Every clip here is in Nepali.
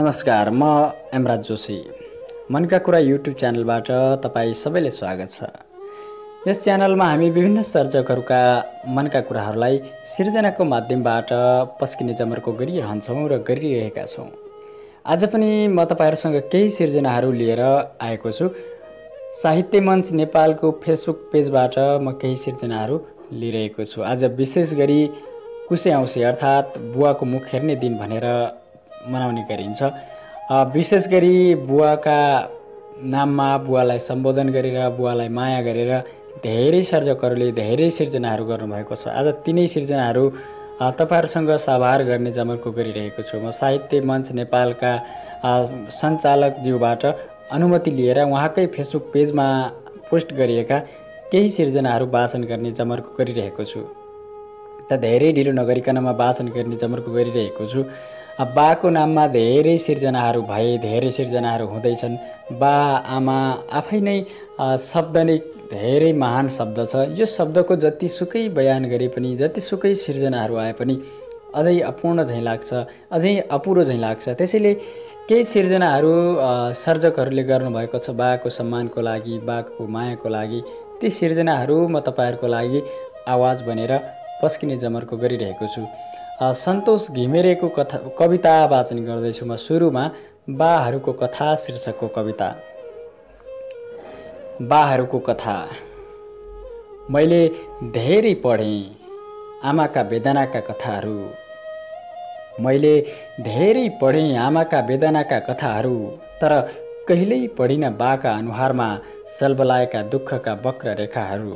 नमस्कार, म एमराज जोशी। मनका कुरा युट्युब च्यानलबाट तपाईँ सबैले स्वागत छ। यस च्यानलमा हामी विभिन्न सर्जकहरूका मनका कुराहरूलाई सिर्जनाको माध्यमबाट पस्किने जमर्को गरिरहन्छौँ र गरिरहेका छौँ। आज पनि म तपाईहरूसँग केही सिर्जनाहरू लिएर आएको छु। साहित्य मञ्च नेपालको फेसबुक पेजबाट म केही सिर्जनाहरू लिइरहेको छु। आज विशेष गरी कुशे औँसी अर्थात् बुवाको मुख हेर्ने दिन भनेर मनाउने गरिन्छ। विशेष गरी बुवाका नाममा बुवालाई सम्बोधन गरेर बुवालाई माया गरेर धेरै सर्जकहरूले धेरै सिर्जनाहरू गर्नुभएको छ। आज तिनै सिर्जनाहरू तपाईहरुसँग साभार गर्ने जमर्को गरिरहेको छु। म साहित्य मञ्च नेपालका सञ्चालकज्यूबाट अनुमति लिएर उहाँकै फेसबुक पेजमा पोस्ट गरिएका केही सिर्जनाहरू वाचन गर्ने जमर्को गरिरहेको छु। त धेरै ढिलो नगरिकन म वाचन गर्ने जमर्को गरिरहेको छु। बाको नाममा धेरै सिर्जनाहरू भए, धेरै सिर्जनाहरू हुँदैछन्। बा आमा आफै नै शब्द नै धेरै महान शब्द छ। यो शब्दको जतिसुकै बयान गरे पनि, जतिसुकै सिर्जनाहरू आए पनि अझै अपूर्ण झैँ लाग्छ, अझै अपुरो झैँ लाग्छ। त्यसैले केही सिर्जनाहरू सर्जकहरूले गर्नुभएको छ बाको सम्मानको लागि, बाको मायाको लागि। ती सिर्जनाहरू म तपाईहरुको लागि आवाज बनेर पस्किने जमर्को गरिरहेको छु। सन्तोष घिमिरेको कविता वाचन गर्दैछु म। सुरुमा बाहरूको कथा शीर्षकको कविता। बाहरूको कथा। मैले धेरै पढेँ आमाका वेदनाका कथाहरू। मैले धेरै पढेँ आमाका वेदनाका कथाहरू, तर कहिल्यै पढिन बाका अनुहारमा सलबलाएका दुःखका वक्र रेखाहरू।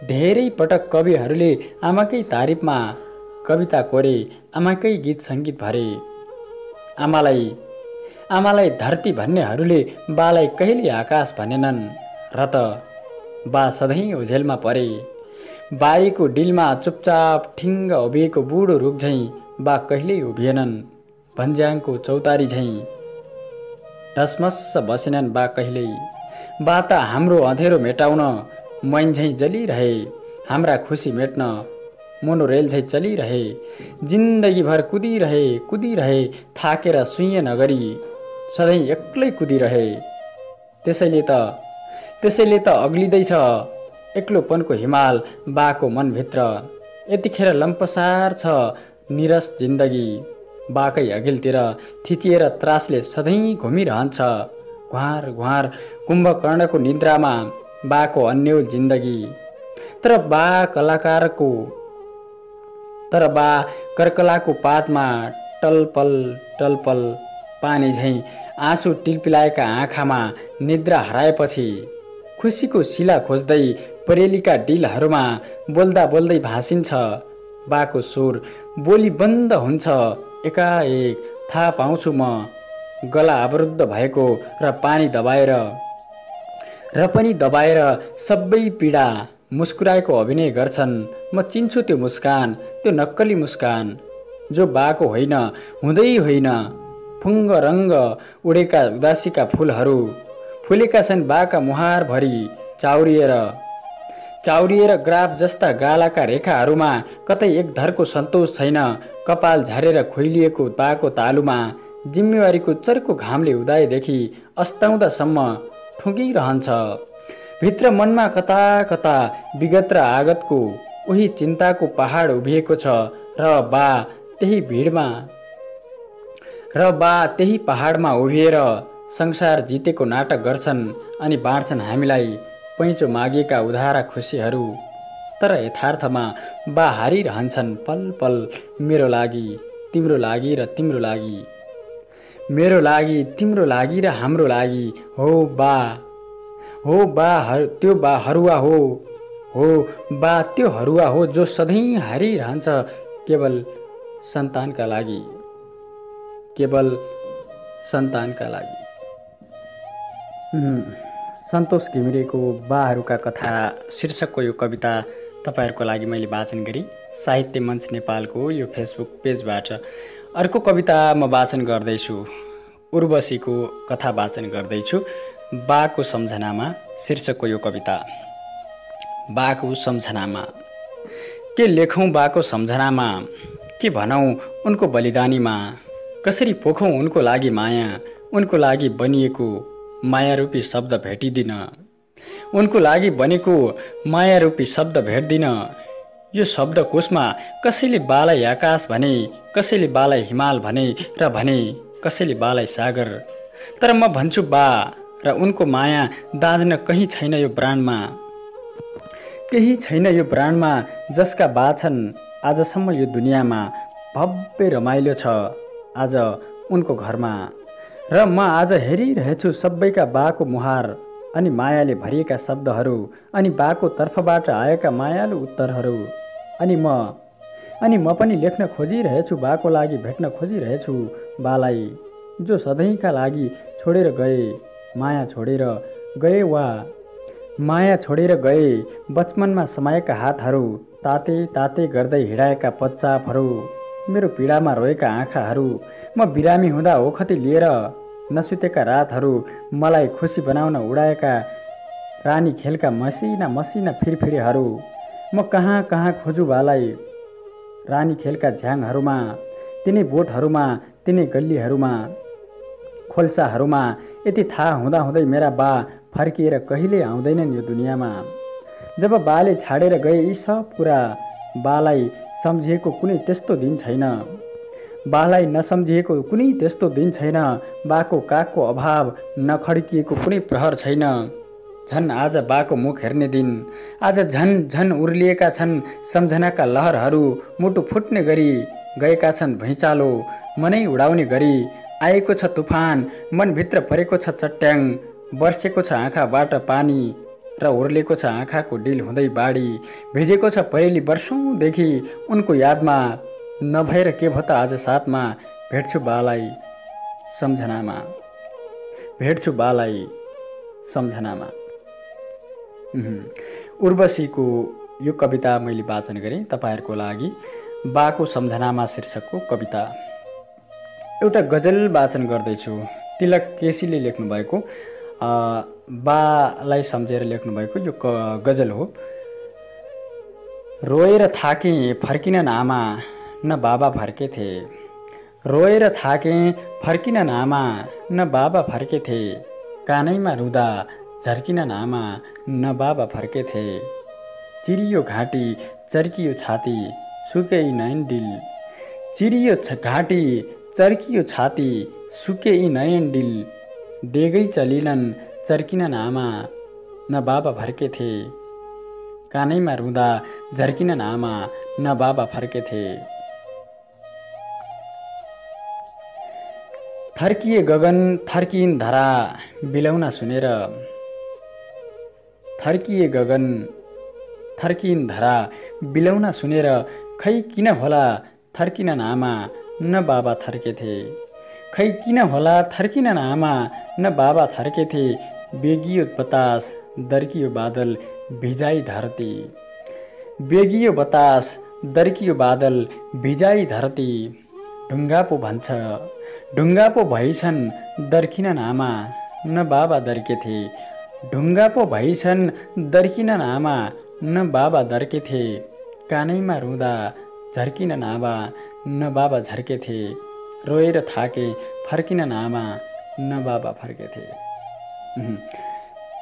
धेरै पटक कविहरूले आमाकै तारिफमा कविता कोरे, आमाकै गीत सङ्गीत भरे। आमालाई धरती भन्नेहरूले बालाई कहिले आकाश भनेनन्, र त बा सधैँ ओझेलमा परे। बारीको डिलमा चुपचाप ठिङ्ग उभिएको बुढो रुख झैँ बा कहिल्यै उभिएनन्, भन्ज्याङको चौतारी झैँ ढसमस्स बसेनन् बा कहिल्यै। बा त हाम्रो अँधेरो मेटाउन मैन झैँ जलिरहे, हाम्रा खुसी मेट्न मोनोरेल झैँ चलिरहे। जिन्दगीभर कुदिरहे, थाकेर सुइँ नगरी सधैँ एक्लै कुदिरहे। त्यसैले त अग्लिँदैछ एक्लोपनको हिमाल बाको मनभित्र। यतिखेर लम्पसार छ निरस जिन्दगी, बाकै अघिल्तिर थिचिएर त्रासले सधैँ घुमिरहन्छ घुवार घुवार कुम्भकर्णको निद्रामा बाको अन्यल जिन्दगी। तर बा कर्कलाको पातमा टलपल टलपल पानी झैँ आँसु टिलपिलाएका आँखामा निद्रा हराएपछि खुसीको शिला खोज्दै परेलीका डिलहरूमा बोल्दा बोल्दै भाँसिन्छ बाको स्वर। बोली बन्द हुन्छ एकाएक, थाहा पाउँछु म गला अवरुद्ध भएको र पनि दबाएर सबै पीडा मुस्कुराएको अभिनय गर्छन्। म चिन्छु त्यो मुस्कान, त्यो नक्कली मुस्कान जो बाको होइन, हुँदै होइन। फुङ्ग रङ्ग उडेका उदासीका फुलहरू फुलेका छन् बाका मुहारभरि चाउरिएर ग्राफ जस्ता गालाका रेखाहरूमा कतै एक धरको सन्तोष छैन। कपाल झरेर खुइलिएको बाको तालुमा जिम्मेवारीको चर्को घामले उदाएदेखि अस्ताउँदासम्म ठुँगिरहन्छ। भित्र मनमा कता कता विगत र आगतको उही चिन्ताको पहाड उभिएको छ, र बा त्यही पहाडमा उभिएर संसार जितेको नाटक गर्छन् अनि बाँड्छन् हामीलाई पैँचो मागिएका उधारा खुसीहरू। तर यथार्थमा बा हारिरहन्छन् पल पल मेरो लागि, तिम्रो लागि र तिम्रो लागि, मेरो लागि, तिम्रो लागि र हाम्रो लागि। हो बा त्यो बा हरुवा बा त्यो हरुवा हो जो सधैँ हारिरहन्छ केवल सन्तानका लागि, केवल सन्तानका लागि। सन्तोष घिमिरेको बाहरूका कथा शीर्षकको यो कविता तपाईहरुको लागि मैले वाचन गरेँ साहित्य मञ्च नेपालको यो फेसबुक पेजबाट। अर्को कविता म वाचन गर्दैछु, उर्वशीको कथा वाचन गर्दैछु। बाको सम्झनामा शीर्षकको यो कविता। बाको सम्झनामा के लेखौँ बाको सम्झनामा, के भनौँ उनको बलिदानीमा। कसरी पोखौँ उनको लागि माया, उनको लागि बनिएको मायारूपी शब्द भेटिदिन, उनको लागि बनेको मायारूपी शब्द भेट्दिन। यो शब्दकोशमा कसैले बालाई आकाश भने, कसैले बालाई हिमाल भने र भने कसैले बालाई सागर। तर म भन्छु बा र उनको माया दाँज्न कहीँ छैन यो ब्रान्डमा, केही छैन यो ब्रान्डमा जसका बा छन् आजसम्म यो दुनियाँमा। भव्य रमाइलो छ आज उनको घरमा, र म आज हेरिरहेछु सबैका बाको मुहार अनि मायाले भरिएका शब्दहरू, अनि बाको तर्फबाट आएका मायालु उत्तरहरू। अनि म पनि लेख्न खोजिरहेछु बाको लागि, भेट्न खोजिरहेछु बालाई, जो सधैँका लागि छोडेर गए, माया छोडेर गए वा माया छोडेर गए। बचपनमा समाएका हातहरू ताते ताते गर्दै हिँडाएका पच्चापहरू, मेरो पीडामा रोएका आँखाहरू, म बिरामी हुँदा ओखती लिएर नसुतेका रातहरू, मलाई खुसी बनाउन उडाएका रानी खेलका मसिना मसिना फिरफिरेहरू। म कहाँ कहाँ खोजु बालाई, रानी खेलका झ्याङहरूमा, तिनै बोटहरूमा, तिनै गल्लीहरूमा, खोल्साहरूमा। यति थाहा हुँदाहुँदै मेरा बा फर्किएर कहिले आउँदैनन् यो दुनियाँमा। जब बाले छाडेर गए यी सब कुरा, बालाई सम्झिएको कुनै त्यस्तो दिन छैन, बालाई नसम्झिएको कुनै त्यस्तो दिन छैन। बाको काखको अभाव नखड्किएको कुनै प्रहर छैन। झन् आज बाको मुख हेर्ने दिन, आज झन् झन् उर्लिएका छन् सम्झनाका लहरहरू, मुटु फुट्ने गरी गएका छन् भुइँचालो, मनै उडाउने गरी आएको छ तुफान, मनभित्र परेको छ चट्याङ, बर्सेको छ आँखाबाट पानी र उर्लेको छ आँखाको डिल हुँदै बाढी, भिजेको छ परेली वर्षौँदेखि उनको यादमा। नभएर के भयो त आज साथमा, भेट्छु बालाई सम्झनामा, भेट्छु बालाई सम्झनामा। उर्वशीको यो कविता मैले वाचन गरेँ तपाईँहरूको लागि। बाको सम्झनामा शीर्षकको कविता। एउटा गजल वाचन गर्दैछु। तिलक केसीले लेख्नुभएको, बालाई सम्झेर लेख्नुभएको यो गजल हो। रोएर थाकेँ फर्किनन् आमा, न बाबा फर्केथे, रोएर थाकेँ फर्किनन् आमा, न बाबा फर्केथे, कानैमा रुँदा झर्किनन् आमा, न बाबा फर्केथे। चिरियो घाँटी चर्कियो छाती, सुके यी नयन डिल, चिरियो घाँटी चर्कियो छाती, सुके यी नयन डिल, डेगै चलिनन् चर्किनन् आमा, न बाबा फर्केथे, कानैमा रुँदा झर्किनन् आमा, न बाबा फर्केथे। थर्किए गगन थर्किइन धरा बिलौना सुनेर, थर्किए गगन थर्किइन धरा बिलौना सुनेर, खै किन होला थर्किनन् आमा, न बाबा थर्केथे, खै किन होला थर्किनन् आमा, न बाबा थर्केथे। बेगियो बतास दर्कियो बादल भिजाई धरती, बेगियो बतास दर्कियो बादल भिजाई धरती, ढुङ्गा पो भन्छ ढुङ्गा पो भइछन् दर्किनन् आमा, न बाबा दर्केथे, ढुङ्गा पो भइछन् दर्किनन् आमा, न बाबा दर्केथे, कानैमा रुँदा झर्किनन् आमा, न बाबा झर्केथे, रोएर थाके फर्किनन् आमा, न बाबा फर्केथे।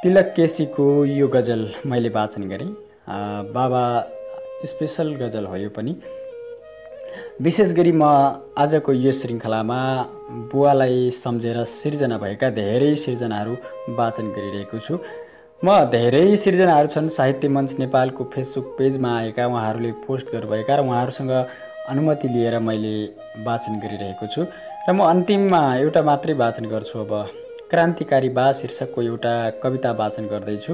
तिलक केसीको यो गजल मैले वाचन गरेँ। बाबा स्पेसल गजल हो यो पनि। विशेष गरी म आजको यो श्रृङ्खलामा बुवालाई सम्झेर सिर्जना भएका धेरै सिर्जनाहरू वाचन गरिरहेको छु। म धेरै सिर्जनाहरू छन् साहित्य मञ्च नेपालको फेसबुक पेजमा आएका, उहाँहरूले पोस्ट गर्नुभएका र उहाँहरूसँग अनुमति लिएर मैले वाचन गरिरहेको छु। र म अन्तिममा एउटा मात्रै वाचन गर्छु। अब क्रान्तिकारी बा शीर्षकको एउटा कविता वाचन गर्दैछु।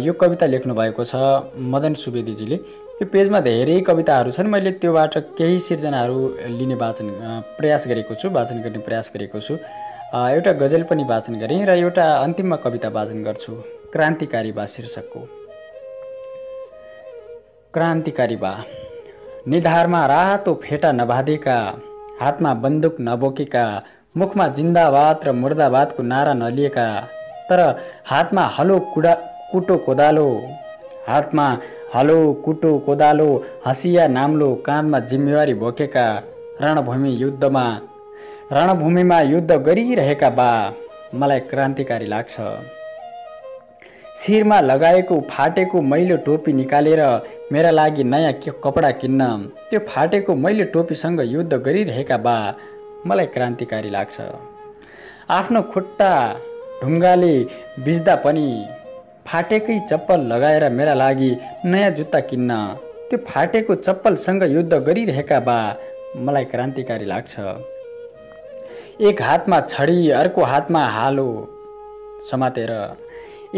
यो कविता लेख्नुभएको छ मदन सुवेदीजीले। यो पेजमा धेरै कविताहरू छन्, मैले त्योबाट केही सिर्जनाहरू लिने प्रयास गरेको छु, वाचन गर्ने प्रयास गरेको छु। एउटा गजल पनि वाचन गरेँ र एउटा अन्तिममा कविता वाचन गर्छु। क्रान्तिकारी बा शीर्षकको। क्रान्तिकारी बा। निधारमा रातो फेटा नबाँधेका, हातमा बन्दुक नबोकेका, मुखमा जिन्दाबाद र मुर्दाबादको नारा नलिएका, तर हातमा हलो कुटो कोदालो, हातमा हलो कुटो कोदालो, हँसिया नाम्लो, काँधमा जिम्मेवारी बोकेका, रणभूमि युद्धमा रणभूमिमा युद्ध गरिरहेका बा मलाई क्रान्तिकारी लाग्छ। शिरमा लगाएको फाटेको मैलो टोपी निकालेर मेरा लागि नयाँ कपडा किन्न त्यो फाटेको मैलो टोपीसँग युद्ध गरिरहेका बा मलाई क्रान्तिकारी लाग्छ। आफ्नो खुट्टा ढुङ्गाले बिज्दा पनि फाटेकै चप्पल लगाएर मेरा लागि नयाँ जुत्ता किन्न त्यो फाटेको चप्पलसँग युद्ध गरिरहेका बा मलाई क्रान्तिकारी लाग्छ। एक हातमा छडी अर्को हातमा हालो समातेर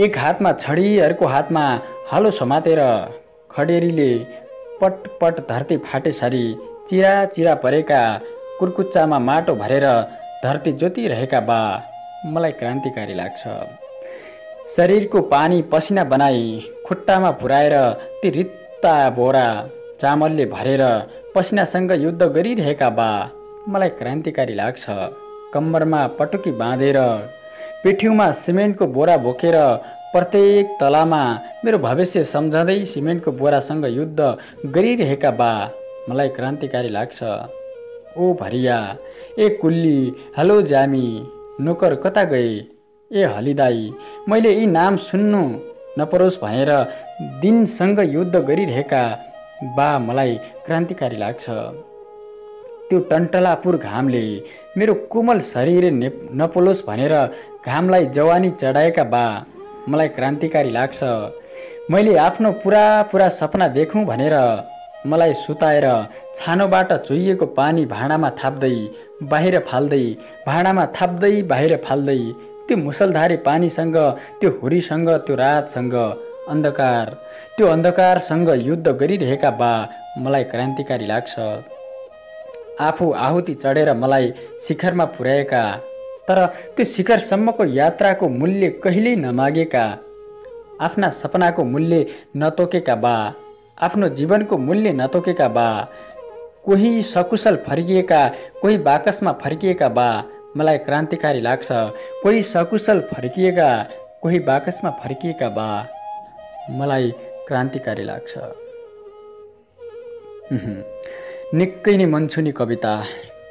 एक हातमा छडी अर्को हातमा हालो समातेर खडेरीले पटपट धरती फाटेसरी चिरा चिरा परेका कुर्कुच्चामा माटो भरेर धरती जोतिरहेका बा मलाई क्रान्तिकारी लाग्छ। शरीरको पानी पसिना बनाई खुट्टामा पुर्याएर ती रित्ता बोरा चामलले भरेर पसिनासँग युद्ध गरिरहेका बा मलाई क्रान्तिकारी लाग्छ। कम्मरमा पटुकी बाँधेर पिठ्यूमा सिमेन्टको बोरा बोकेर प्रत्येक तलामा मेरो भविष्य सम्झँदै सिमेन्टको बोरासँग युद्ध गरिरहेका बा मलाई क्रान्तिकारी लाग्छ। ओ भरिया ए कुल्ली हेलो जामी नोकर कता गए ए हलिदाई मैले यी नाम सुन्नु नपरोस् भनेर दिनसँग युद्ध गरिरहेका बा मलाई क्रान्तिकारी लाग्छ। त्यो टन्टलापुर घामले मेरो कोमल शरीर नपोलोस् भनेर घामलाई जवानी चढाएका बा मलाई क्रान्तिकारी लाग्छ। मैले आफ्नो पुरा सपना देखौँ भनेर मलाई सुताएर छानोबाट चुहिएको पानी भाँडामा थाप्दै बाहिर फाल्दै भाँडामा थाप्दै बाहिर फाल्दै त्यो मुसलधारे पानीसँग त्यो हुरीसँग त्यो रातसँग त्यो अन्धकारसँग युद्ध गरिरहेका बा मलाई क्रान्तिकारी लाग्छ। आफू आहुति चढेर मलाई शिखरमा पुर्याएका तर त्यो शिखरसम्मको यात्राको मूल्य कहिल्यै नमागेका आफ्ना सपनाको मूल्य नतोकेका बा आफ्नो जीवनको मूल्य नतोकेका बा कोही सकुशल फर्किएका कोही बाकसमा फर्किएका बा मलाई क्रान्तिकारी लाग्छ। कोही सकुशल फर्किएका कोही बाकसमा फर्किएका बा मलाई क्रान्तिकारी लाग्छ। निकै नै मनछुनी कविता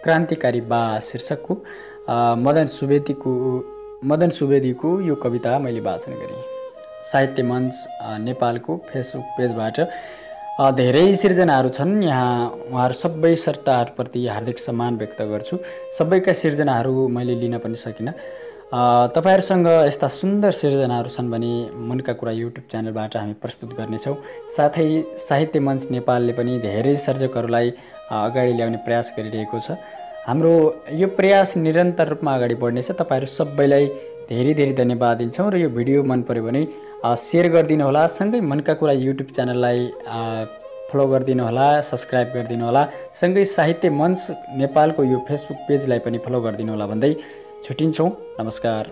क्रान्तिकारी बा शीर्षकको मदन सुवेदीको यो कविता मैले वाचन गरेँ। साहित्य मञ्च नेपालको फेसबुक पेजबाट धेरै सिर्जनाहरू छन्। यहाँ उहाँहरू सबै श्रोताहरूप्रति हार्दिक सम्मान व्यक्त गर्छु। सबैका सिर्जनाहरू मैले लिन पनि सकिनँ। तपाईहरुसँग यस्ता सुन्दर सिर्जनाहरू छन् भने मनका कुरा युट्युब च्यानलबाट हामी प्रस्तुत गर्नेछौँ। साथै साहित्य मञ्च नेपालले पनि धेरै सर्जकहरूलाई अगाडि ल्याउने प्रयास गरिरहेको छ। हाम्रो यो प्रयास निरन्तर रूपमा अगाडि बढ्नेछ। तपाईहरु सबैलाई धेरै धेरै धन्यवाद दिन्छौँ र यो भिडियो मन पर्यो भने शेयर गरिदिनु होला। सँगै मनका कुरा युट्युब च्यानललाई फलो गरिदिनु होला, सब्स्क्राइब गरिदिनु होला। सँगै साहित्य मञ्च नेपालको यो फेसबुक पेजलाई पनि फलो गरिदिनु होला भन्दै छुटिन्छौँ। नमस्कार।